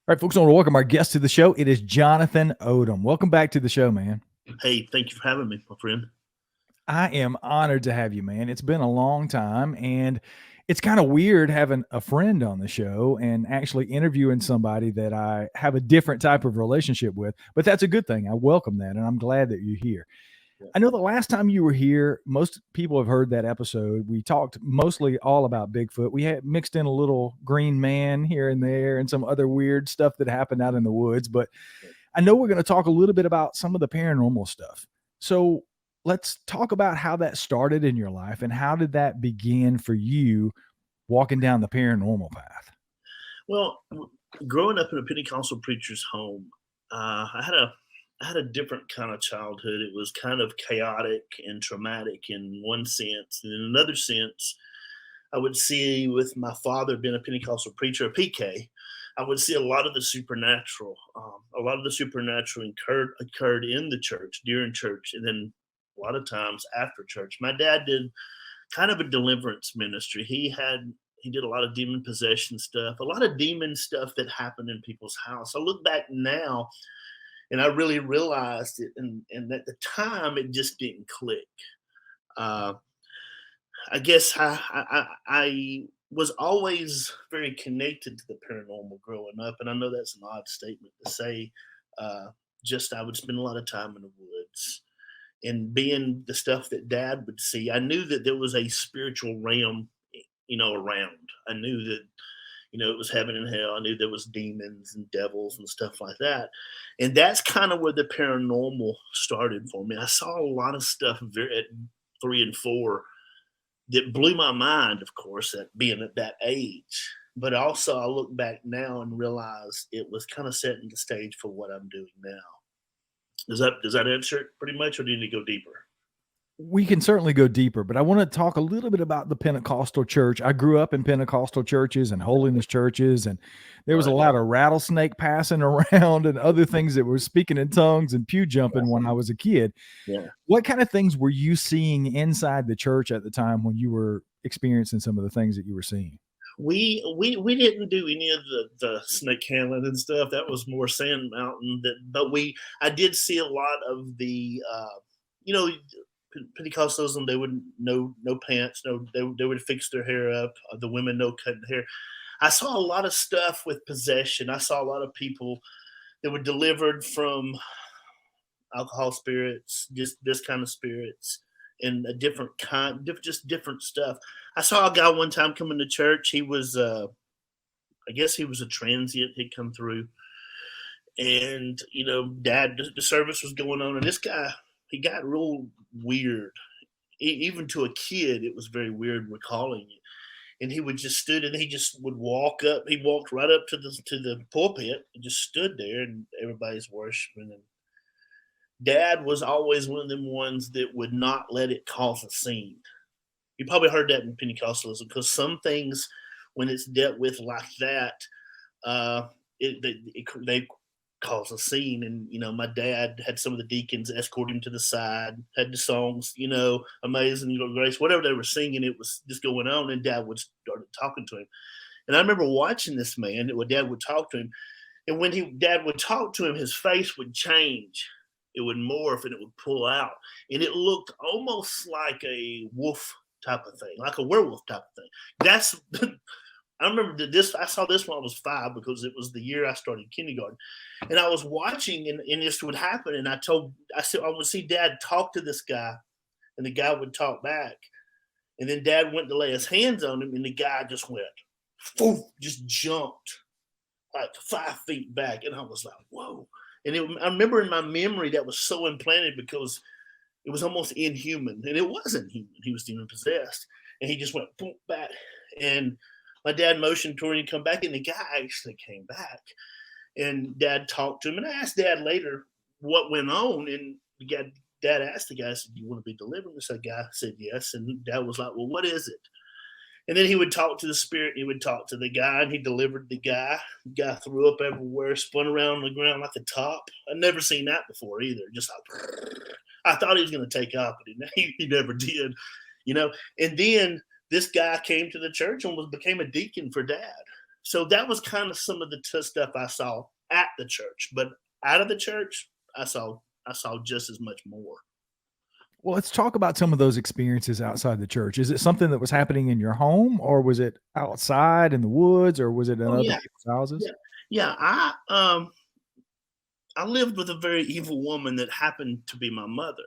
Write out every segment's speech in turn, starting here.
All right, folks, I want to welcome our guest to the show. It is Jonathan Odom. Welcome back to the show, man. Hey, thank you for having me, my friend. I am honored to have you, man. It's been a long time, and it's kind of weird having a friend on the show and actually interviewing somebody that I have a different type of relationship with. But that's a good thing. I welcome that, and I'm glad that you're here. Yeah. I know the last time you were here, most people have heard that episode. We talked mostly all about Bigfoot. We had mixed in a little green man here and there and some other weird stuff that happened out in the woods. But I know we're going to talk a little bit about some of the paranormal stuff. So let's talk about how that started in your life and how did that begin for you walking down the paranormal path? Well, growing up in a Pentecostal preacher's home, I had a different kind of childhood. It was kind of chaotic and traumatic in one sense, and in another sense, I would see with my father being a Pentecostal preacher, a PK. I would see a lot of the supernatural. A lot of the supernatural occurred in the church during church, and then a lot of times after church. My dad did kind of a deliverance ministry. He did a lot of demon possession stuff, a lot of demon stuff that happened in people's house. I look back now and I really realized it, and at the time it just didn't click. Uh, I guess I was always very connected to the paranormal growing up, and I know that's an odd statement to say. Uh, just I would spend a lot of time in the woods, and being the stuff that Dad would see, I knew that there was a spiritual realm, around. I knew that it was heaven and hell. I knew there was demons and devils and stuff like that, and that's kind of where the paranormal started for me. I saw a lot of stuff very at 3 and 4 that blew my mind, of course, at being at that age. But also, I look back now and realize it was kind of setting the stage for what I'm doing now. Does that answer it pretty much, or do you need to go deeper? We can certainly go deeper, but I want to talk a little bit about the Pentecostal church. I grew up in Pentecostal churches and holiness churches, and there was a Right. lot of rattlesnake passing around and other things that were speaking in tongues and pew jumping when I was a kid. Yeah. What kind of things were you seeing inside the church at the time when you were experiencing some of the things that you were seeing? We didn't do any of the snake handling and stuff. That was more Sand Mountain. But we I did see a lot of the you know Pentecostalism. They would no pants, they would fix their hair up. The women no cutting hair. I saw a lot of stuff with possession. I saw a lot of people that were delivered from alcohol spirits, just this kind of spirits, and a different kind, just different stuff. I saw a guy one time coming to church. He was, I guess he was a transient. He'd come through, and Dad, the service was going on, and this guy, he got real weird. Even to a kid, it was very weird recalling it. And he would just stood, and he just would walk up. He walked right up to the pulpit and just stood there, and everybody's worshiping. And Dad was always one of them ones that would not let it cause a scene. You probably heard that in Pentecostalism because some things, when it's dealt with like that, uh, they cause a scene. And my dad had some of the deacons escort him to the side, had the songs, "Amazing Grace," whatever they were singing. It was just going on, and Dad would start talking to him. And I remember watching this man. When Dad would talk to him, and when Dad would talk to him, his face would change. It would morph and it would pull out, and it looked almost like a wolf type of thing, like a werewolf type of thing. That's I remember this. I saw this when I was 5 because it was the year I started kindergarten, and I was watching, and this would happen. And I said I would see Dad talk to this guy, and the guy would talk back, and then Dad went to lay his hands on him, and the guy just went, poof, just jumped like 5 feet back, and I was like, whoa. And I remember in my memory that was so implanted because it was almost inhuman, and it wasn't human. He was demon possessed, and he just went boom back. And my dad motioned toward him to come back, and the guy actually came back. And Dad talked to him, and I asked Dad later what went on, and Dad asked the guy, said, "Do you want to be delivered?" And the guy said yes, and Dad was like, "Well, what is it?" And then he would talk to the spirit, and he would talk to the guy, and he delivered the guy. The guy threw up everywhere, spun around on the ground like a top. I'd never seen that before either. Just like, I thought he was going to take off, but he never did. And then this guy came to the church and became a deacon for Dad. So that was kind of some of the stuff I saw at the church, but out of the church, I saw just as much more. Well, let's talk about some of those experiences outside the church. Is it something that was happening in your home, or was it outside in the woods, or was it in Oh other yeah, people's houses? yeah, yeah. I lived with a very evil woman that happened to be my mother.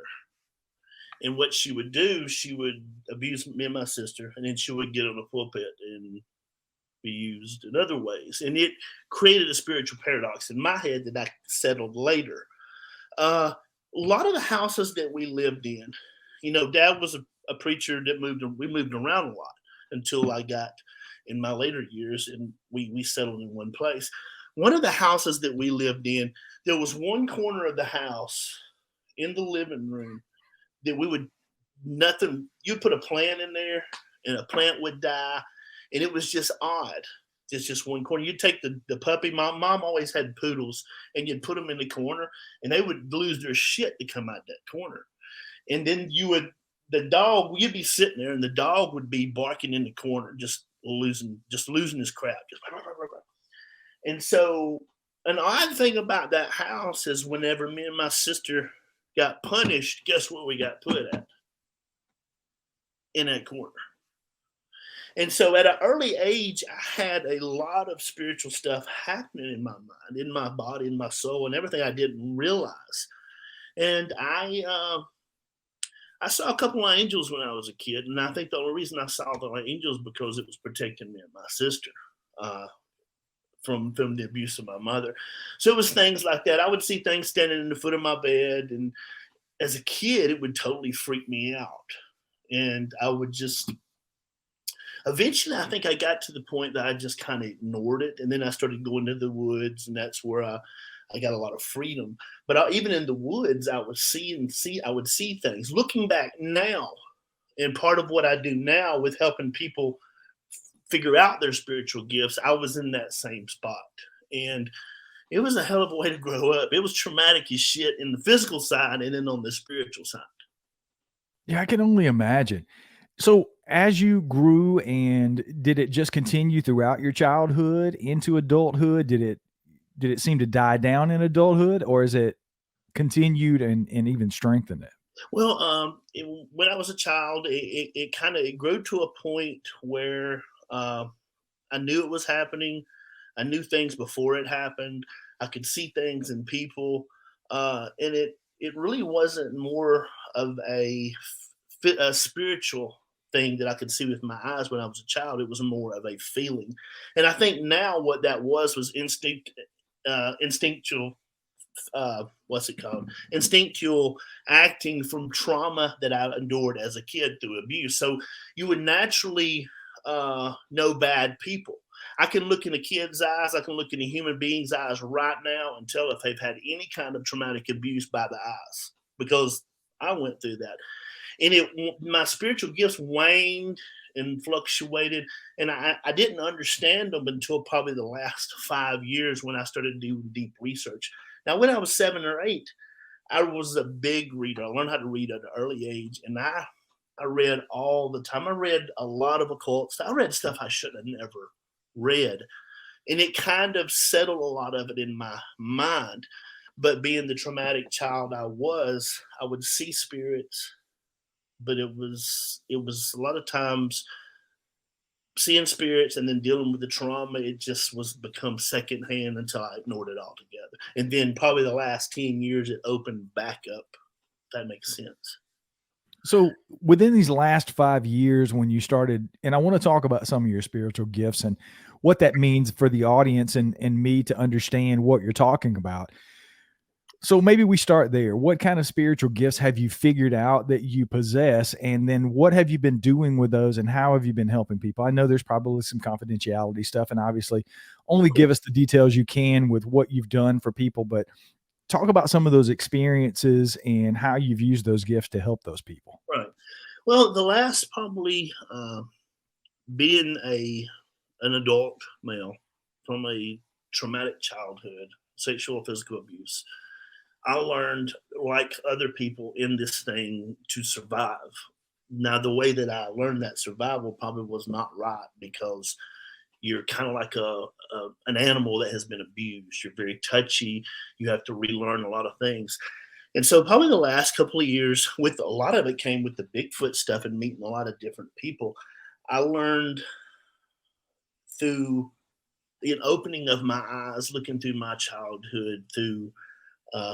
And what she would do, she would abuse me and my sister, and then she would get on a pulpit and be used in other ways. And it created a spiritual paradox in my head that I settled later. A lot of the houses that we lived in, Dad was a preacher that we moved around a lot until I got in my later years and we settled in one place. One of the houses that we lived in, there was one corner of the house in the living room that we would nothing you'd put a plant in there and a plant would die, and it was just odd. It's just one corner. You'd take the puppy. My mom always had poodles, and you'd put them in the corner, and they would lose their shit to come out that corner. And then the dog, you'd be sitting there, and the dog would be barking in the corner, just losing his crap. And so, an odd thing about that house is whenever me and my sister got punished, guess where we got put at? In that corner. And so at an early age, I had a lot of spiritual stuff happening in my mind, in my body, in my soul, and everything I didn't realize. And I saw a couple of angels when I was a kid, and I think the only reason I saw the angels because it was protecting me and my sister uh, from the abuse of my mother. So it was things like that. I would see things standing in the foot of my bed, and as a kid, it would totally freak me out. And I would just eventually, I think I got to the point that I just kind of ignored it, and then I started going to the woods, and that's where I got a lot of freedom. But even in the woods, I would I would see things. Looking back now, and part of what I do now with helping people figure out their spiritual gifts, I was in that same spot, and it was a hell of a way to grow up. It was traumatic as shit in the physical side, and then on the spiritual side. Yeah, I can only imagine. So, as you grew, and did it just continue throughout your childhood into adulthood? Did it seem to die down in adulthood, or is it continued and even strengthened it? Well, when I was a child, it kind of it grew to a point where I knew it was happening. I knew things before it happened. I could see things in people, and it really wasn't more of a spiritual thing that I could see with my eyes when I was a child. It was more of a feeling, and I think now what that was instinctual. What's it called? Instinctual acting from trauma that I endured as a kid through abuse. So you would naturally know bad people. I can look in a kid's eyes, I can look in a human being's eyes right now and tell if they've had any kind of traumatic abuse by the eyes because I went through that. And my spiritual gifts waned and fluctuated, and I didn't understand them until probably the last 5 years when I started doing deep research. Now, when I was 7 or 8, I was a big reader. I learned how to read at an early age, and I read all the time. I read a lot of occult stuff. I read stuff I should have never read, and it kind of settled a lot of it in my mind. But being the traumatic child I would see spirits, but it was a lot of times seeing spirits and then dealing with the trauma. It just was become secondhand until I ignored it altogether. And then probably the last 10 years it opened back up. If that makes sense. So, within these last 5 years when you started, and I wanna talk about some of your spiritual gifts and what that means for the audience and me to understand what you're talking about. So, maybe we start there. What kind of spiritual gifts have you figured out that you possess? And then what have you been doing with those, and how have you been helping people? I know there's probably some confidentiality stuff, and obviously only give us the details you can with what you've done for people, but talk about some of those experiences and how you've used those gifts to help those people. Right. Well, the last probably being an adult male from a traumatic childhood, sexual physical abuse, I learned, like other people in this thing, to survive. Now, the way that I learned that survival probably was not right because you're kind of like an animal that has been abused. You're very touchy. You have to relearn a lot of things. And so probably the last couple of years, with a lot of it came with the Bigfoot stuff and meeting a lot of different people. I learned through an opening of my eyes, looking through my childhood, through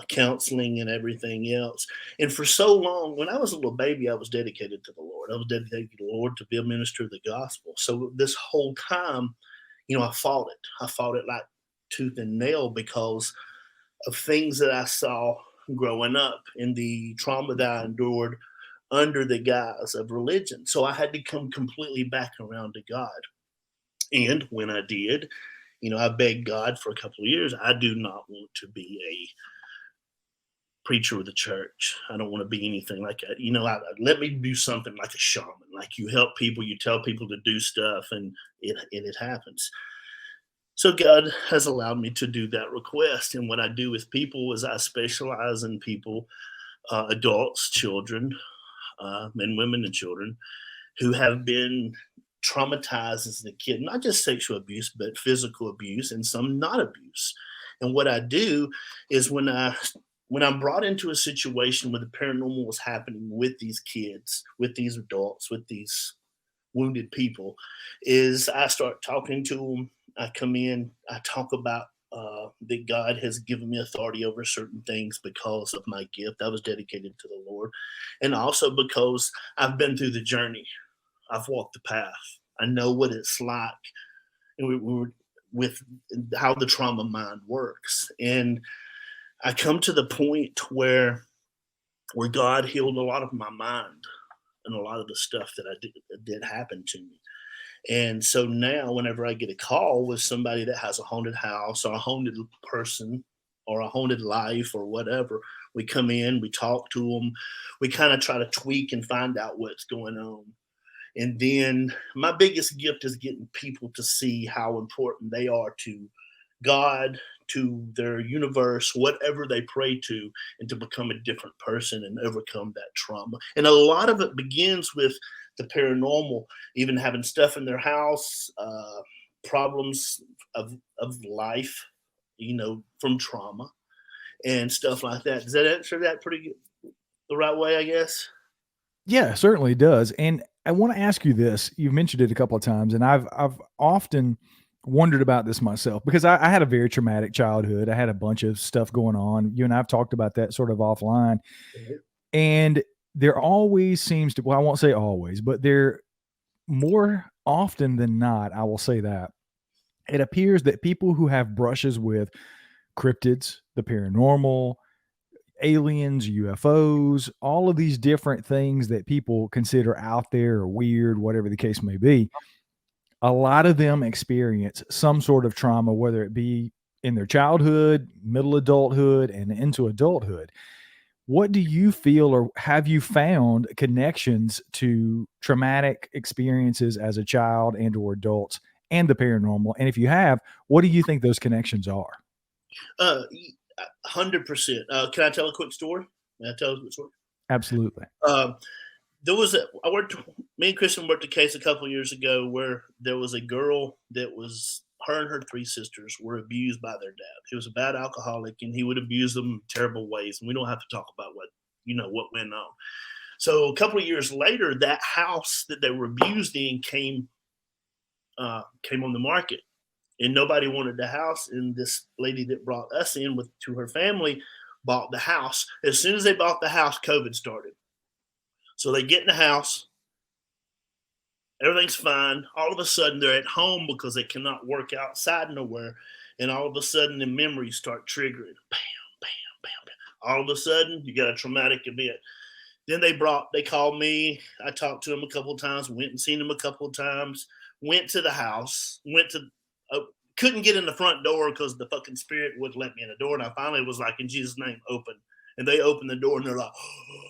counseling and everything else. And for so long, when I was a little baby, I was dedicated to the Lord. I was dedicated to the Lord to be a minister of the gospel. So this whole time, I fought it. I fought it like tooth and nail because of things that I saw growing up and the trauma that I endured under the guise of religion. So I had to come completely back around to God. And when I did, I begged God for a couple of years. I do not want to be a preacher of the church. I don't want to be anything like that. Let me do something like a shaman. Like you help people, you tell people to do stuff, and it happens. So God has allowed me to do that request. And what I do with people is I specialize in people, adults, children, men, women, and children who have been traumatized as a kid, not just sexual abuse, but physical abuse and some not abuse. And what I do is when I'm brought into a situation where the paranormal is happening with these kids, with these adults, with these wounded people, is I start talking to them. I come in, I talk about that God has given me authority over certain things because of my gift. I was dedicated to the Lord. And also because I've been through the journey. I've walked the path. I know what it's like. And we were with how the trauma mind works. And I come to the point where God healed a lot of my mind and a lot of the stuff that did happen to me. And so now, whenever I get a call with somebody that has a haunted house or a haunted person or a haunted life or whatever, we come in, we talk to them, we kind of try to tweak and find out what's going on. And then my biggest gift is getting people to see how important they are to God, to their universe, whatever they pray to, and to become a different person and overcome that trauma. And a lot of it begins with the paranormal, even having stuff in their house, problems of life, from trauma and stuff like that. Does that answer that pretty good, the right way, I guess? Yeah, certainly does. And I want to ask you this. You've mentioned it a couple of times, and I've often wondered about this myself because I had a very traumatic childhood. I had a bunch of stuff going on. You and I've talked about that sort of offline. Mhm. And there always seems to, well, I won't say always, but there more often than not, I will say that it appears that people who have brushes with cryptids, the paranormal, aliens, UFOs, all of these different things that people consider out there or weird, whatever the case may be, a lot of them experience some sort of trauma, whether it be in their childhood, middle adulthood, and into adulthood. What do you feel, or have you found connections to traumatic experiences as a child and or adults and the paranormal? And if you have, what do you think those connections are? 100%. Can I tell a quick story? Can I tell a quick story? Absolutely. Um, there was me and Kristen worked a case a couple years ago where there was a girl that was, her and her three sisters were abused by their dad. He was a bad alcoholic and he would abuse them in terrible ways. And we don't have to talk about what went on. So a couple of years later, that house that they were abused in came on the market, and nobody wanted the house. And this lady that brought us in to her family bought the house. As soon as they bought the house, COVID started. So they get in the house, everything's fine. All of a sudden, they're at home because they cannot work outside nowhere. And all of a sudden, the memories start triggering. Bam, bam, bam, bam. All of a sudden, you got a traumatic event. Then they called me. I talked to them a couple of times, went and seen them a couple of times, went to the house, couldn't get in the front door because the fucking spirit wouldn't let me in the door. And I finally was like, in Jesus' name, open. And they opened the door and they're like, oh.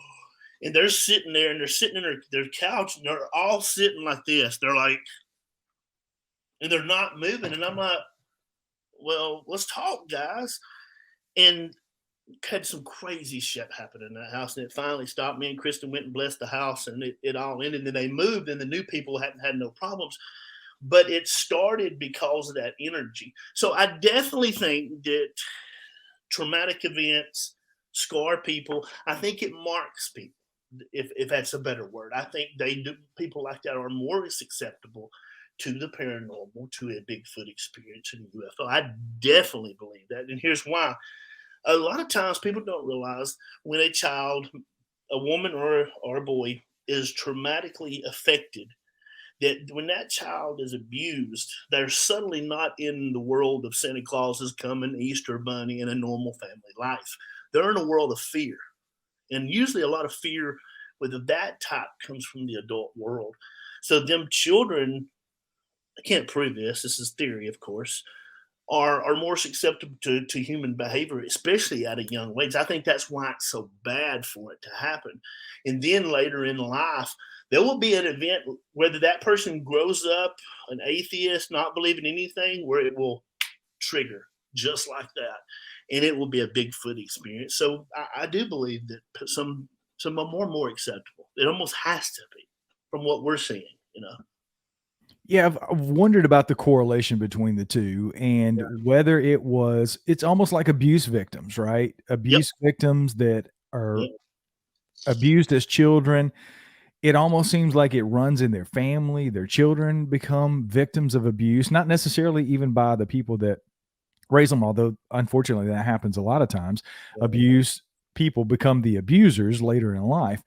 And they're sitting there and they're sitting in their couch and they're all sitting like this. They're like, and they're not moving. And I'm like, well, let's talk, guys. And had some crazy shit happen in that house. And it finally stopped. Me and Kristen went and blessed the house and it all ended. And then they moved and the new people hadn't had no problems. but it started because of that energy. So I definitely think that traumatic events scar people. I think it marks people, if that's a better word. I think people like that are more susceptible to the paranormal, to a Bigfoot experience and UFO. I definitely believe that. And here's why. A lot of times people don't realize when a child, a woman or a boy, is traumatically affected, that when that child is abused, they're suddenly not in the world of Santa Claus is coming, Easter Bunny, and a normal family life. They're in a world of fear. And usually a lot of fear with that type comes from the adult world. So them children, I can't prove this, this is theory, of course, are more susceptible to human behavior, especially at a young age. I think that's why it's so bad for it to happen. And then later in life, there will be an event, whether that person grows up an atheist, not believing anything, where it will trigger just like that. And it will be a Bigfoot experience. So I do believe that some are more acceptable. It almost has to be from what we're seeing, you know. Yeah, I've wondered about the correlation between the two and Yeah. whether it's almost like abuse victims, right? Yep. Abuse victims that are Yep. abused as children. It almost seems like it runs in their family. Their children become victims of abuse, not necessarily even by the people that raise them, although unfortunately that happens a lot of times. Abuse people become the abusers later in life.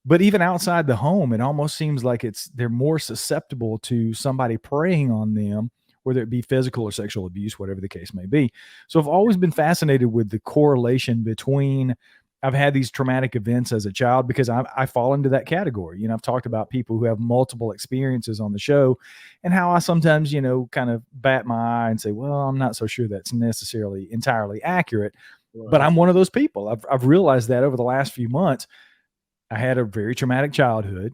But even outside the home, it almost seems like they're more susceptible to somebody preying on them, whether it be physical or sexual abuse, whatever the case may be. So I've always been fascinated with the correlation between. I've had these traumatic events as a child because I fall into that category. I've talked about people who have multiple experiences on the show and how I sometimes, kind of bat my eye and say, well, I'm not so sure that's necessarily entirely accurate. But Right. I'm one of those people. I've realized that over the last few months. I had a very traumatic childhood.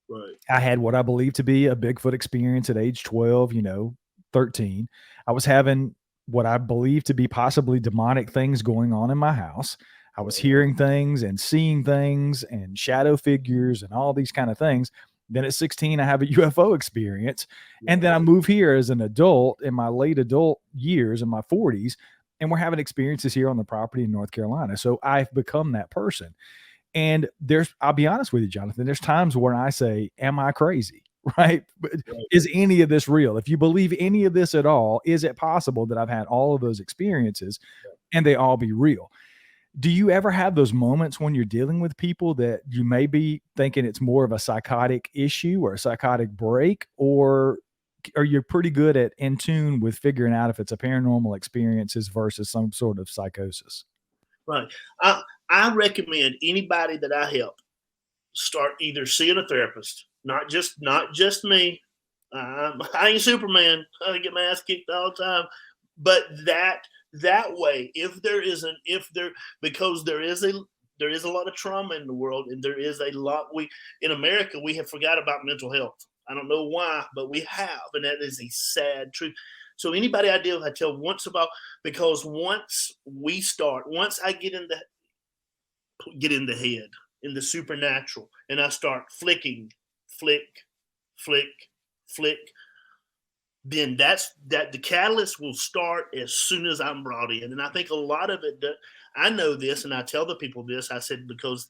Right. I had what I believe to be a Bigfoot experience at age 12, 13. I was having what I believe to be possibly demonic things going on in my house. I was hearing things and seeing things and shadow figures and all these kind of things. Then at 16, I have a UFO experience. And then I move here as an adult in my late adult years in my 40s, and we're having experiences here on the property in North Carolina. So I've become that person. And I'll be honest with you, Jonathan, there's times where I say, am I crazy? Right? But is any of this real? If you believe any of this at all, is it possible that I've had all of those experiences and they all be real? Do you ever have those moments when you're dealing with people that you may be thinking it's more of a psychotic issue or a psychotic break, or are you pretty good at in tune with figuring out if it's a paranormal experiences versus some sort of psychosis? Right. I recommend anybody that I help start either seeing a therapist, not just me. I ain't Superman. I get my ass kicked all the time. But that way, because there is a lot of trauma in the world, and there is a lot we in America we have forgot about mental health. I don't know why, but we have, and that is a sad truth. So anybody I tell once about, because once I get in the head, in the supernatural, and I start flicking, flick, flick, flick, then that the catalyst will start as soon as I'm brought in. And I think a lot of it, I know this, and I tell the people this. I said, because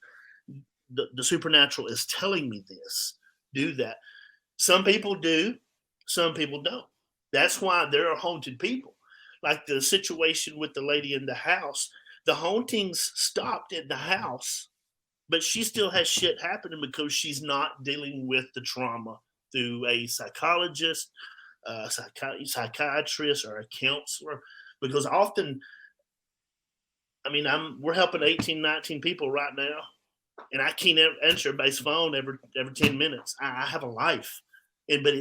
the supernatural is telling me this, do that. Some people do, some people don't. That's why there are haunted people. Like the situation with the lady in the house, the hauntings stopped at the house, but she still has shit happening because she's not dealing with the trauma through a psychologist, psychiatrist, or a counselor. Because often, I mean, we're helping 18, 19 people right now, and I can't answer everybody's phone every 10 minutes. I have a life. But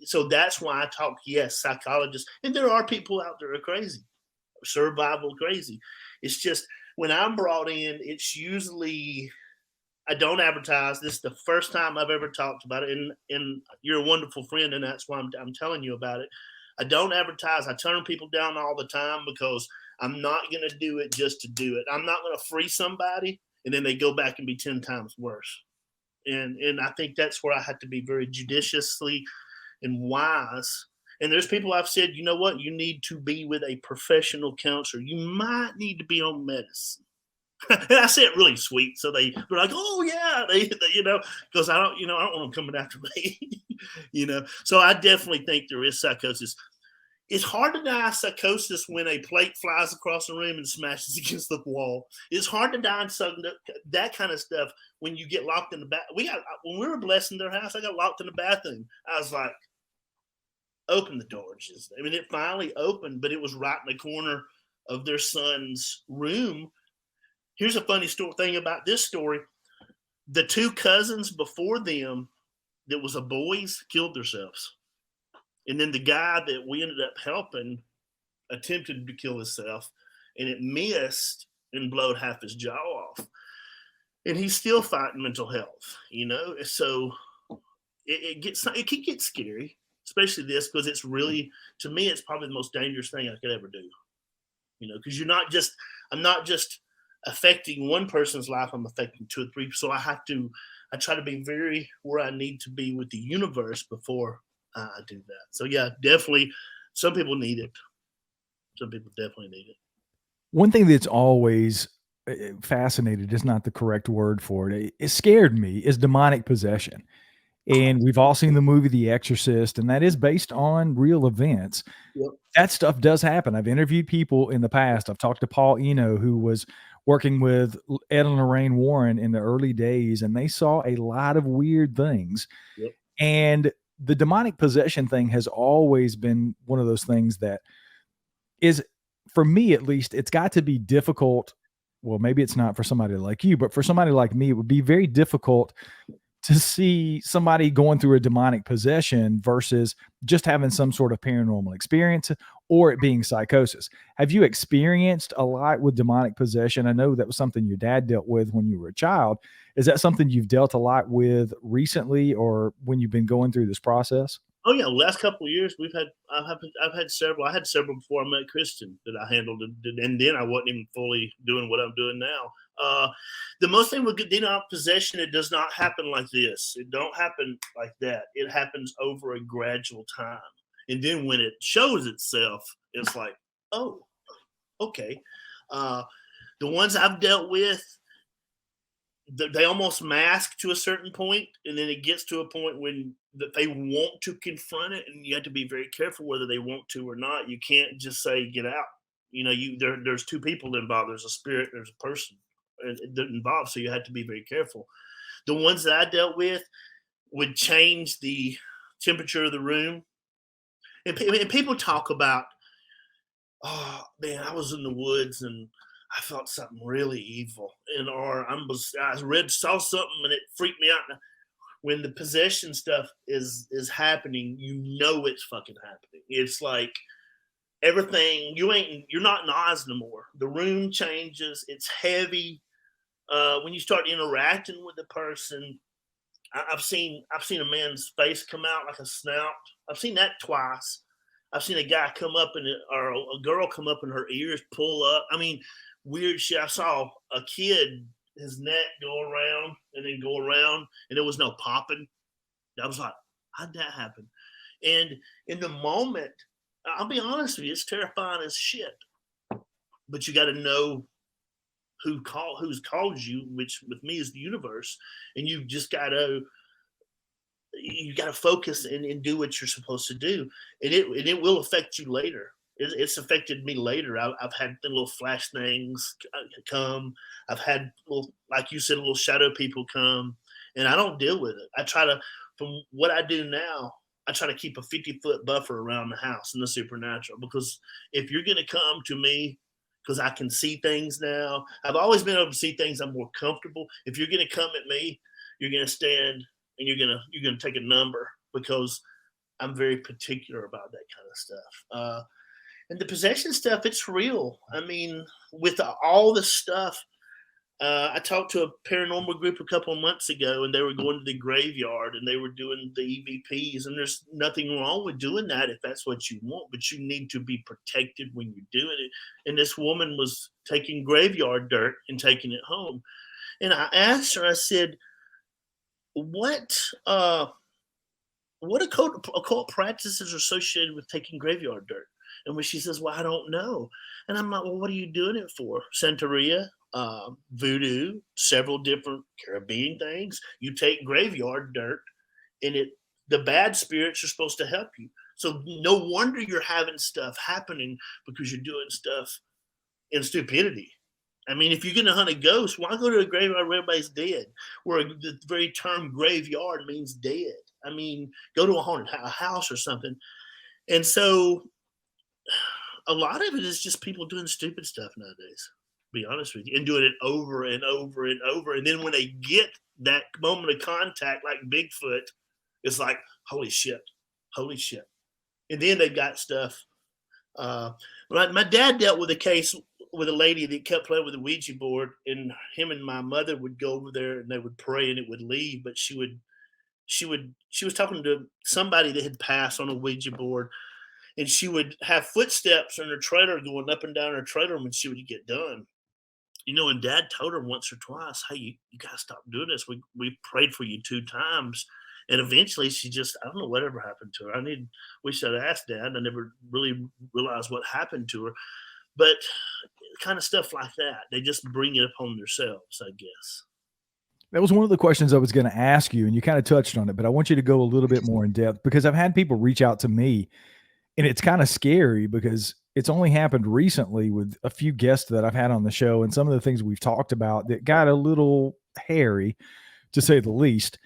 so that's why I talk, yes, psychologists. And there are people out there who are crazy, survival crazy. It's just when I'm brought in, it's usually, I don't advertise. This is the first time I've ever talked about it, and you're a wonderful friend, and that's why I'm telling you about it. I don't advertise. I turn people down all the time because I'm not going to do it just to do it. I'm not going to free somebody and then they go back and be 10 times worse. And I think that's where I have to be very judiciously and wise. And there's people I've said, you know what, you need to be with a professional counselor. You might need to be on medicine. And I say it really sweet, so they're like, "Oh yeah," because I don't want them coming after me, So I definitely think there is psychosis. It's hard to die of psychosis when a plate flies across the room and smashes against the wall. It's hard to die of that kind of stuff when you get locked in the bath. When we were blessed in their house, I got locked in the bathroom. I was like, "Open the door." I mean, it finally opened, but it was right in the corner of their son's room. Here's a funny thing about this story. The two cousins before them that was a boys killed themselves. And then the guy that we ended up helping attempted to kill himself, and it missed and blowed half his jaw off. And he's still fighting mental health, So it can get scary, especially this, because it's really, to me, it's probably the most dangerous thing I could ever do. Because I'm not just affecting one person's life, I'm affecting two or three. So I try to be very where I need to be with the universe before I do that. So yeah, definitely some people need it. Some people definitely need it. One thing that's always fascinated is not the correct word for it. It scared me is demonic possession. And we've all seen the movie The Exorcist, and that is based on real events. Yep. That stuff does happen. I've interviewed people in the past. I've talked to Paul Eno, who was working with Ed and Lorraine Warren in the early days, and they saw a lot of weird things. Yep. And the demonic possession thing has always been one of those things that is, for me at least, it's got to be difficult. Well, maybe it's not for somebody like you, but for somebody like me, it would be very difficult to see somebody going through a demonic possession versus just having some sort of paranormal experience or it being psychosis. Have you experienced a lot with demonic possession? I know that was something your dad dealt with when you were a child. Is that something you've dealt a lot with recently or when you've been going through this process? Oh yeah, last couple of years I've had several. I had several before I met Kristen that I handled, and then I wasn't even fully doing what I'm doing now. The most thing with demonic possession, it does not happen like this. It don't happen like that. It happens over a gradual time, and then when it shows itself, it's like, oh, okay. The ones I've dealt with, they almost mask to a certain point, and then it gets to a point when that they want to confront it, and you have to be very careful whether they want to or not. You can't just say get out. There's two people involved. There's a spirit, there's a person involved, so you have to be very careful. The ones that I dealt with would change the temperature of the room, and people talk about, oh man, I was in the woods and I felt something really evil, or saw something and it freaked me out. When the possession stuff is happening, it's fucking happening. It's like everything, you're not in Oz no more. The room changes. It's heavy. When you start interacting with the person, I've seen a man's face come out like a snout. I've seen that twice. I've seen a guy come up or a girl come up and her ears pull up. I mean, weird shit. I saw a kid, his neck go around and then go around, and there was no popping. I was like, how'd that happen? And in the moment, I'll be honest with you, it's terrifying as shit. But you got to know who's called you, which with me is the universe, and you got to focus and do what you're supposed to do, and it will affect you later. It's affected me later. I've had the little flash things come. I've had like you said, little shadow people come, and I don't deal with it. I try to, from what I do now, I try to keep a 50-foot buffer around the house in the supernatural, because if you're going to come to me, because I can see things now, I've always been able to see things. I'm more comfortable. If you're going to come at me, you're going to stand and you're going to take a number, because I'm very particular about that kind of stuff. And the possession stuff, it's real. I mean, with all the stuff, I talked to a paranormal group a couple of months ago, and they were going to the graveyard and they were doing the EVPs. And there's nothing wrong with doing that if that's what you want, but you need to be protected when you're doing it. And this woman was taking graveyard dirt and taking it home. And I asked her, I said, what what occult practices are associated with taking graveyard dirt? And when she says, well, I don't know. And I'm like, well, what are you doing it for? Santeria, voodoo, several different Caribbean things. You take graveyard dirt and the bad spirits are supposed to help you. So no wonder you're having stuff happening because you're doing stuff in stupidity. I mean, if you're going to hunt a ghost, why go to a graveyard where everybody's dead? Where the very term graveyard means dead. I mean, go to a haunted house or something. And so a lot of it is just people doing stupid stuff nowadays, to be honest with you, and doing it over and over and over. And then when they get that moment of contact, like Bigfoot, it's like, holy shit, holy shit. And then they've got stuff. My dad dealt with a case with a lady that kept playing with the Ouija board, and him and my mother would go over there and they would pray and it would leave, but she was talking to somebody that had passed on a Ouija board, and she would have footsteps in her trailer going up and down her trailer when she would get done. And Dad told her once or twice, hey, you gotta stop doing this. We prayed for you 2 times. And eventually she just, I don't know whatever happened to her. Wish I'd asked Dad. I never really realized what happened to her. But kind of stuff like that, they just bring it upon themselves, I guess. That was one of the questions I was going to ask you, and you kind of touched on it, but I want you to go a little bit more in depth because I've had people reach out to me, and it's kind of scary because it's only happened recently with a few guests that I've had on the show and some of the things we've talked about that got a little hairy, to say the least.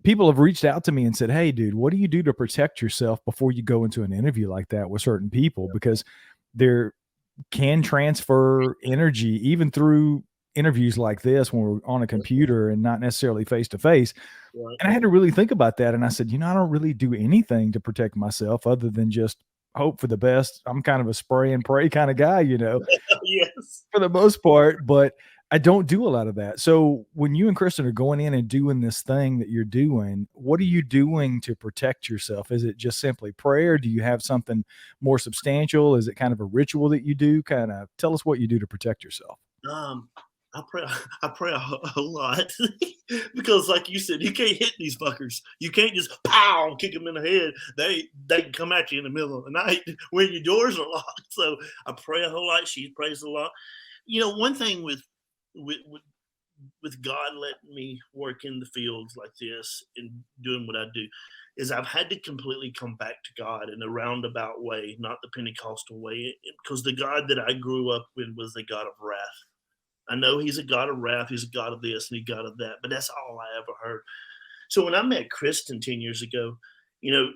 People have reached out to me and said, hey, dude, what do you do to protect yourself before you go into an interview like that with certain people? Because there can transfer energy even through interviews like this when we're on a computer and not necessarily face to face. And I had to really think about that. And I said, I don't really do anything to protect myself other than just hope for the best. I'm kind of a spray and pray kind of guy, Yes. for the most part, but I don't do a lot of that. So when you and Kristen are going in and doing this thing that you're doing, what are you doing to protect yourself? Is it just simply prayer? Do you have something more substantial? Is it kind of a ritual that you do? Kind of tell us what you do to protect yourself. I pray a whole lot because, like you said, you can't hit these fuckers. You can't just pow kick them in the head. They can come at you in the middle of the night when your doors are locked. So I pray a whole lot. She prays a lot. One thing with God letting me work in the fields like this and doing what I do is I've had to completely come back to God in a roundabout way, not the Pentecostal way, because the God that I grew up with was the God of wrath. I know he's a God of wrath, he's a God of this and he's a God of that, but that's all I ever heard. So when I met Kristen 10 years ago,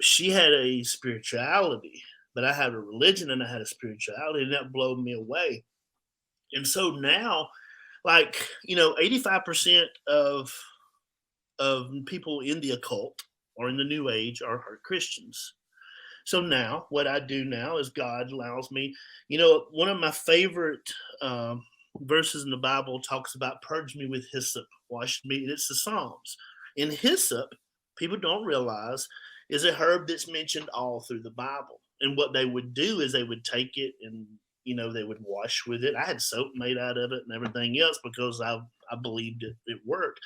she had a spirituality, but I had a religion and I had a spirituality, and that blew me away. And so now, 85% of people in the occult or in the New Age are Christians. So now, what I do now is God allows me. One of my favorite verses in the Bible talks about purge me with hyssop, wash me. And it's the Psalms. And hyssop, people don't realize, is a herb that's mentioned all through the Bible. And what they would do is they would take it and they would wash with it. I had soap made out of it and everything else because I believed it worked.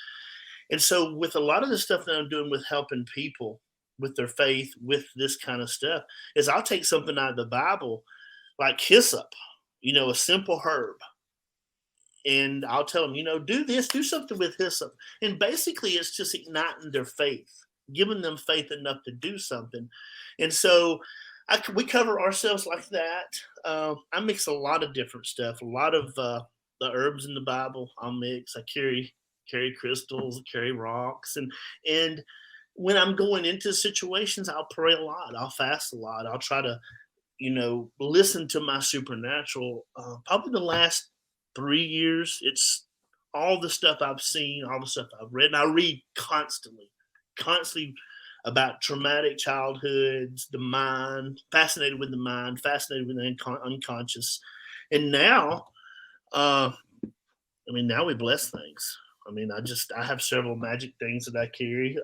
And so with a lot of the stuff that I'm doing with helping people with their faith, with this kind of stuff, is I'll take something out of the Bible like hyssop, a simple herb. And I'll tell them, do this, do something with hyssop. And basically it's just igniting their faith, giving them faith enough to do something. And so we cover ourselves like that. I mix a lot of different stuff. A lot of the herbs in the Bible I'll mix. I carry crystals, carry rocks, and when I'm going into situations, I'll pray a lot. I'll fast a lot. I'll try to, listen to my supernatural. Probably the last 3 years, it's all the stuff I've seen, all the stuff I've read, and I read constantly about traumatic childhoods, the mind, fascinated with the mind, fascinated with the unconscious. And now, now we bless things. I have several magic things that I carry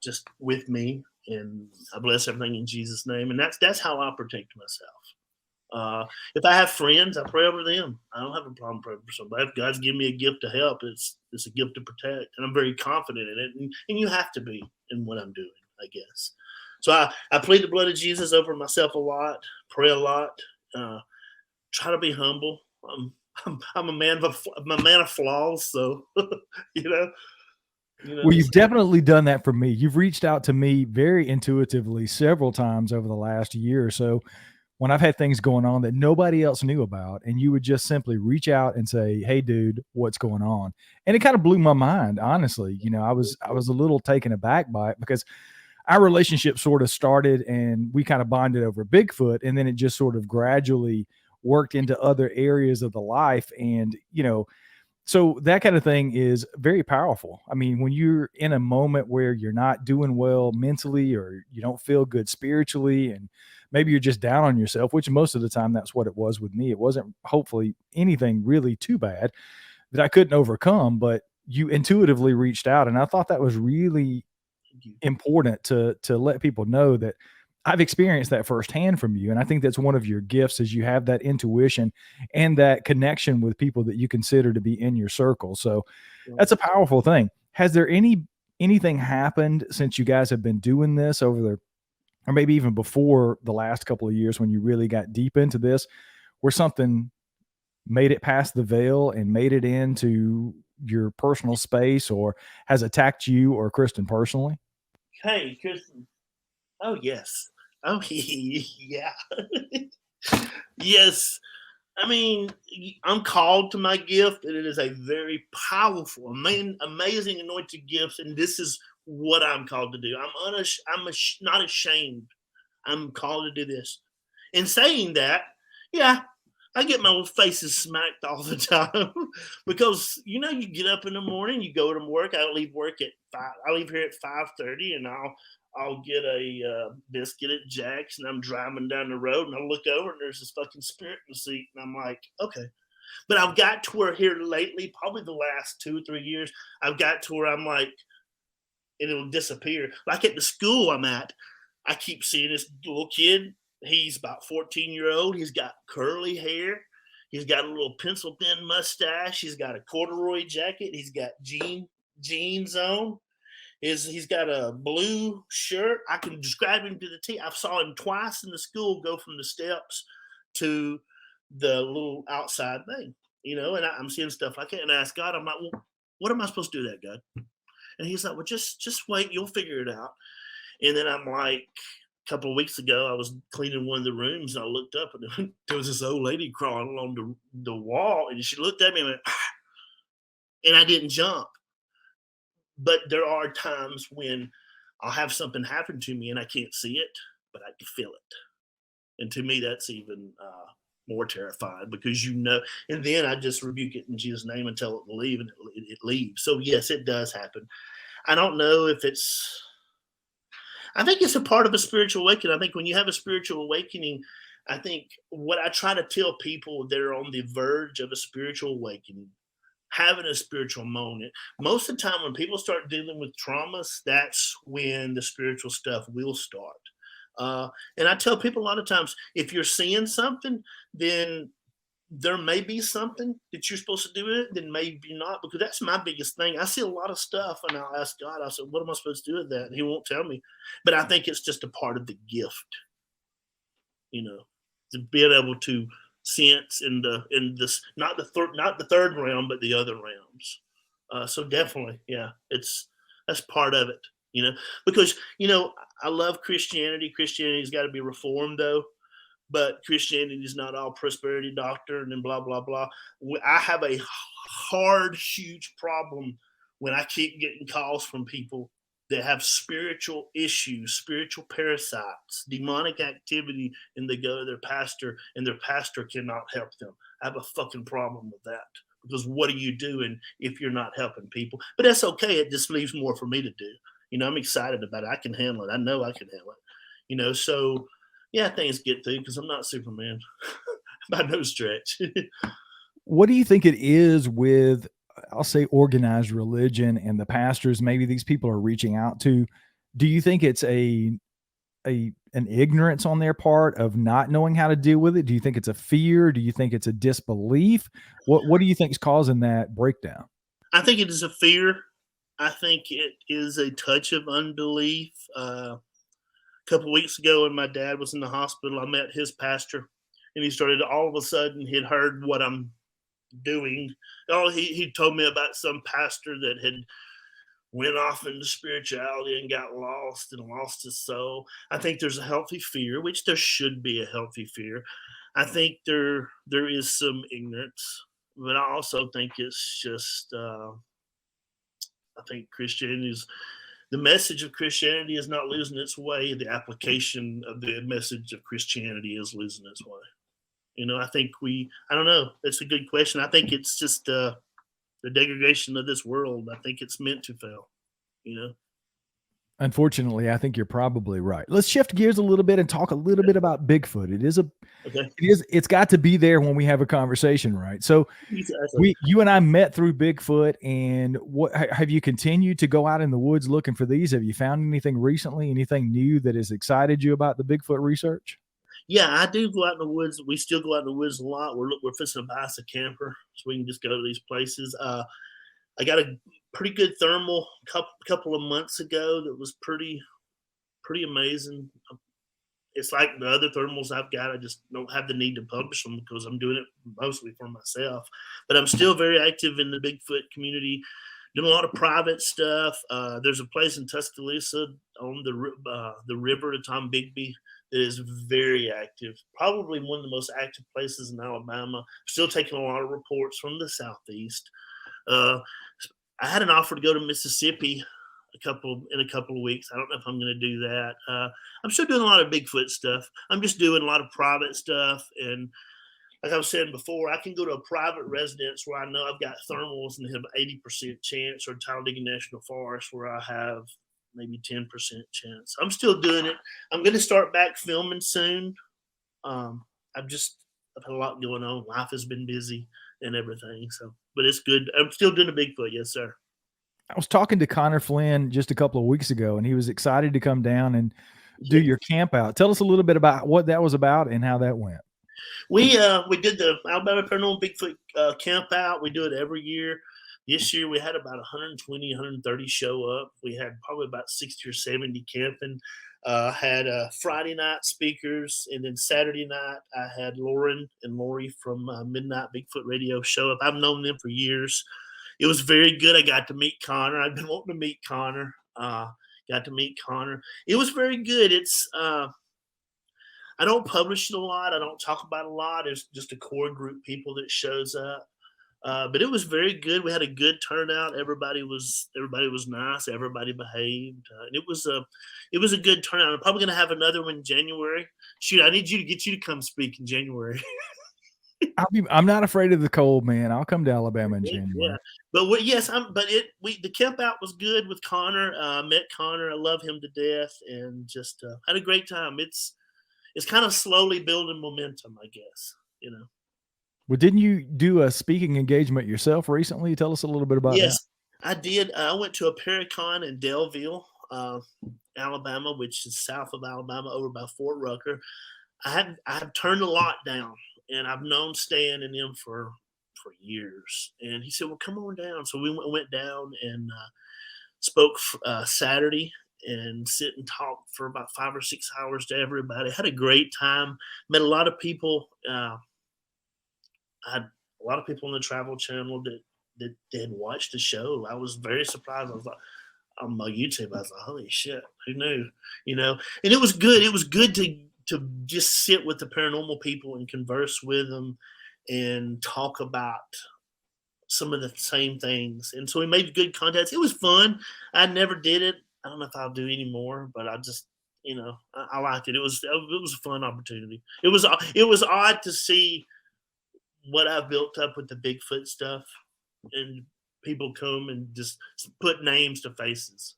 just with me, and I bless everything in Jesus' name. And that's how I protect myself. If I have friends, I pray over them. I don't have a problem praying for somebody. If God's given me a gift to help, it's a gift to protect, and I'm very confident in it. And you have to be in what I'm doing. I guess. So I plead the blood of Jesus over myself a lot, pray a lot, uh, try to be humble. I'm I'm a man of flaws, so you know, Well, you've so, definitely done that for me. You've reached out to me very intuitively several times over the last year or so when I've had things going on that nobody else knew about, and you would just simply reach out and say, "Hey, dude, what's going on?" And it kind of blew my mind, honestly. I was a little taken aback by it because our relationship sort of started and we kind of bonded over Bigfoot, and then it just sort of gradually worked into other areas of the life. And so that kind of thing is very powerful. I mean, when you're in a moment where you're not doing well mentally or you don't feel good spiritually, and maybe you're just down on yourself, which most of the time that's what it was with me. It wasn't hopefully anything really too bad that I couldn't overcome, but you intuitively reached out. And I thought that was really important to let people know that I've experienced that firsthand from you. And I think that's one of your gifts is you have that intuition and that connection with people that you consider to be in your circle. So that's a powerful thing. Has there anything happened since you guys have been doing this over the, or maybe even before the last couple of years when you really got deep into this, where something made it past the veil and made it into your personal space or has attacked you or Kristen personally? hey, Kristen. Oh yes. Oh yeah. Yes. I mean, I'm called to my gift, and it is a very powerful, amazing anointed gift, and this is what I'm called to do. Not ashamed. I'm called to do this. In saying that, yeah, I get my faces smacked all the time because you get up in the morning, you go to work. I leave work at 5. I leave here at 5:30, and I'll get a biscuit at Jack's, and I'm driving down the road, and I look over, and there's this fucking spirit in the seat, and I'm like, okay. But I've got to where here lately, probably the last 2 or 3 years, I've got to where I'm like, and it'll disappear. Like at the school I'm at, I keep seeing this little kid. He's about 14-year old. He's got curly hair. He's got a little pencil thin mustache. He's got a corduroy jacket. He's got jeans on. He's got a blue shirt. I can describe him to the T. I saw him twice in the school go from the steps to the little outside thing, and I'm seeing stuff like that. And I ask God, I'm like, well, what am I supposed to do that, God? And he's like, well, just wait, you'll figure it out. And then I'm like, a couple of weeks ago, I was cleaning one of the rooms, and I looked up, and there was this old lady crawling along the wall, and she looked at me and went, ah, and I didn't jump. But there are times when I'll have something happen to me and I can't see it, but I can feel it. And to me, that's even more terrifying because and then I just rebuke it in Jesus' name and tell it to leave, and it leaves. So, yes, it does happen. I don't know if I think it's a part of a spiritual awakening. I think when you have a spiritual awakening, I think what I try to tell people that are on the verge of a spiritual awakening, having a spiritual moment. Most of the time, when people start dealing with traumas, that's when the spiritual stuff will start. And I tell people a lot of times, if you're seeing something, then there may be something that you're supposed to do with it, then maybe not, because that's my biggest thing. I see a lot of stuff, and I'll ask God, I said, what am I supposed to do with that? And He won't tell me. But I think it's just a part of the gift, to being able to sense in this not the third realm, but the other realms. So definitely, yeah, that's part of it. Because I love Christianity. Christianity's got to be reformed though, but Christianity is not all prosperity doctrine and blah blah blah. I have a hard, huge problem when I keep getting calls from people that have spiritual issues, spiritual parasites, demonic activity, and they go to their pastor, and their pastor cannot help them. I have a fucking problem with that because what are you doing if you're not helping people? But that's okay. It just leaves more for me to do. I'm excited about it. I can handle it. I know I can handle it. So yeah, things get through because I'm not Superman by no stretch. What do you think it is with, I'll say, organized religion and the pastors maybe these people are reaching out to? Do you think it's an ignorance on their part of not knowing how to deal with it? Do you think it's a fear? Do you think it's a disbelief? What do you think is causing that breakdown? I think it is a fear. I think it is a touch of unbelief. A couple of weeks ago, when my dad was in the hospital, I met his pastor, and he started all of a sudden he'd heard what I'm doing. Oh, he told me about some pastor that had went off into spirituality and got lost and lost his soul. I think there's a healthy fear, which there should be a healthy fear. I think there is some ignorance, but I also think it's just I think Christianity is the message of Christianity is not losing its way. The application of the message of Christianity is losing its way. I think I don't know. That's a good question. I think it's just the degradation of this world. I think it's meant to fail. You know. Unfortunately, I think you're probably right. Let's shift gears a little bit and talk a little bit about Bigfoot. Okay. It's got to be there when we have a conversation, right? So Exactly. you and I met through Bigfoot, and have you continued to go out in the woods looking for these? Have you found anything recently, anything new that has excited you about the Bigfoot research? Yeah, I do go out in the woods. We still go out in the woods a lot. We're fixing to buy us a camper so we can just go to these places. I got a pretty good thermal couple of months ago that was pretty amazing. It's like the other thermals I've got. I just don't have the need to publish them because I'm doing it mostly for myself. But I'm still very active in the Bigfoot community, doing a lot of private stuff. There's a place in Tuscaloosa on the river to Tom Bigby that is very active. Probably one of the most active places in Alabama. Still taking a lot of reports from the southeast. Uh, I had an offer to go to Mississippi in a couple of weeks. I don't know if I'm going to do that. I'm still doing a lot of Bigfoot stuff. I'm just doing a lot of private stuff, and like I was saying before, I can go to a private residence where I know I've got thermals and have 80% chance, or Talladega National Forest where I have maybe 10% chance. I'm still doing it. I'm going to start back filming soon. I've had a lot going on. Life has been busy and everything. So, but it's good. I'm still doing a Bigfoot. Yes, sir. I was talking to Connor Flynn just a couple of weeks ago, and he was excited to come down and do your camp out. Tell us a little bit about what that was about and how that went. We did the Alabama Paranormal Bigfoot camp out. We do it every year. This year we had about 120, 130 show up. We had probably about 60 or 70 camping. Had Friday night speakers, and then Saturday night I had Lauren and Lori from Midnight Bigfoot Radio show up. I've known them for years. It was very good. I got to meet Connor. I've been wanting to meet Connor. Got to meet Connor. It was very good. It's I don't publish it a lot. I don't talk about it a lot. It's just a core group of people that shows up. But it was very good. We had a good turnout. Everybody was nice. Everybody behaved. And it was a good turnout. I'm probably going to have another one in January. Shoot, I need you to get you to come speak in January. I'm not afraid of the cold, man. I'll come to Alabama in January. Yeah, but yes, the camp out was good with Connor. Met Connor. I love him to death, and just had a great time. It's kind of slowly building momentum, I guess. Well, didn't you do a speaking engagement yourself recently? Tell us a little bit about that. Yes, I did. I went to a Paracon in Delville, Alabama, which is south of Alabama, over by Fort Rucker. I have turned a lot down, and I've known Stan and them for years. And he said, "Well, come on down." So we went down and spoke Saturday and sit and talk for about 5 or 6 hours to everybody. Had a great time. Met a lot of people. I had a lot of people on the Travel Channel that had watched the show. I was very surprised. I was like, on my YouTube, I was like, holy shit, who knew? And it was good. It was good to just sit with the paranormal people and converse with them and talk about some of the same things. And so we made good contacts. It was fun. I never did it. I don't know if I'll do any more, but I just, I liked it. It was a fun opportunity. It was odd to see what I've built up with the Bigfoot stuff, and people come and just put names to faces,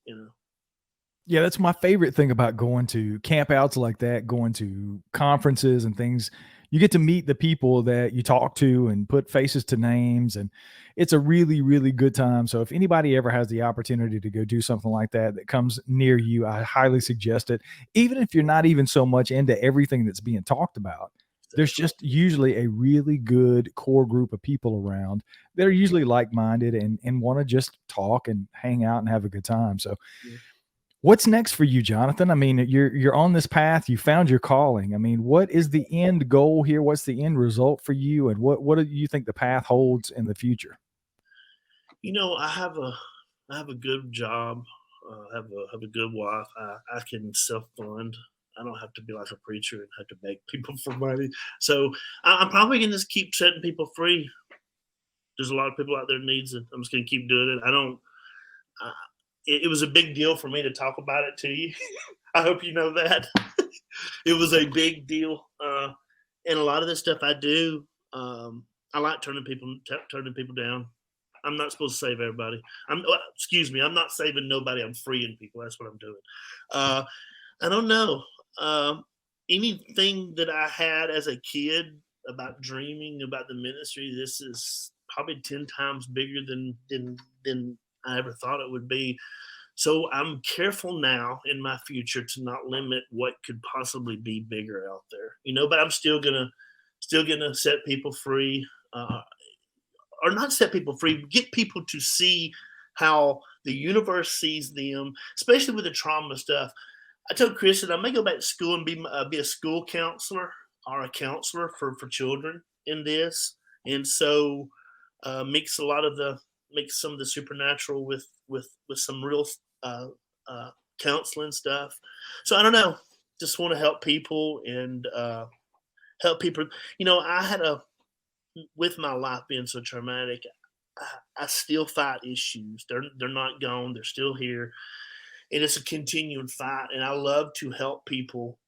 Yeah, that's my favorite thing about going to campouts like that, going to conferences and things. You get to meet the people that you talk to and put faces to names, and it's a really, really good time. So if anybody ever has the opportunity to go do something like that that comes near you, I highly suggest it. Even if you're not even so much into everything that's being talked about, There's just usually a really good core group of people around that are usually like-minded and want to just talk and hang out and have a good time. So what's next for you, Jonathan? I mean, you're on this path, you found your calling. I mean, what is the end goal here? What's the end result for you? And what do you think the path holds in the future? You know, I have a good job. Have a good wife. I can self fund. I don't have to be like a preacher and have to beg people for money. So I'm probably going to just keep setting people free. There's a lot of people out there that needs it. I'm just going to keep doing it. I don't. It was a big deal for me to talk about it to you. I hope you know that. It was a big deal, and a lot of the stuff I do, I like turning people down. I'm not supposed to save everybody. Excuse me. I'm not saving nobody. I'm freeing people. That's what I'm doing. I don't know. Anything that I had as a kid about dreaming about the ministry, this is probably 10 times bigger than I ever thought it would be. So I'm careful now in my future to not limit what could possibly be bigger out there, but I'm still gonna set people free, or not set people free, get people to see how the universe sees them, especially with the trauma stuff. I told Kristen I may go back to school and be a school counselor or a counselor for children in this, and so mix some of the supernatural with some real counseling stuff. So I don't know, just want to help people and help people. With my life being so traumatic, I still fight issues. They're not gone. They're still here, and it's a continuing fight. And I love to help people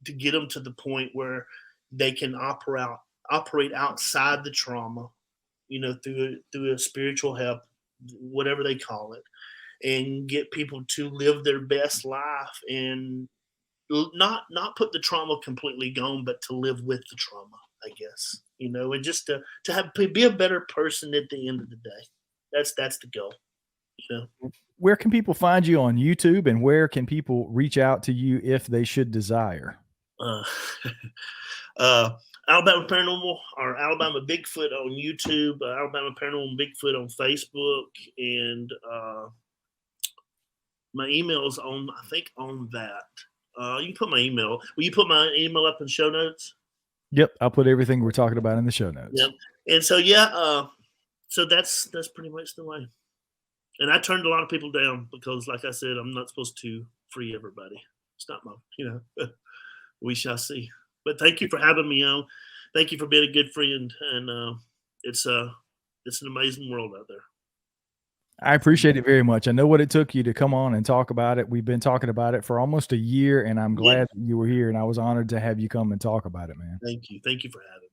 to get them to the point where they can operate outside the trauma, through a spiritual help, whatever they call it, and get people to live their best life and not put the trauma completely gone, but to live with the trauma, I guess, and just to be a better person at the end of the day. That's the goal. Where can people find you on YouTube, and where can people reach out to you if they should desire? Uh, uh, Alabama Paranormal or Alabama Bigfoot on YouTube, Alabama Paranormal and Bigfoot on Facebook, and my email is on, I think, on that. You can put my email. Will you put my email up in show notes? Yep, I'll put everything we're talking about in the show notes. Yep. And so so that's pretty much the way. And I turned a lot of people down because, like I said, I'm not supposed to free everybody. It's not my, we shall see. But thank you for having me on. Thank you for being a good friend. And it's an amazing world out there. I appreciate it very much. I know what it took you to come on and talk about it. We've been talking about it for almost a year, and I'm glad you were here, and I was honored to have you come and talk about it, man. Thank you. Thank you for having me.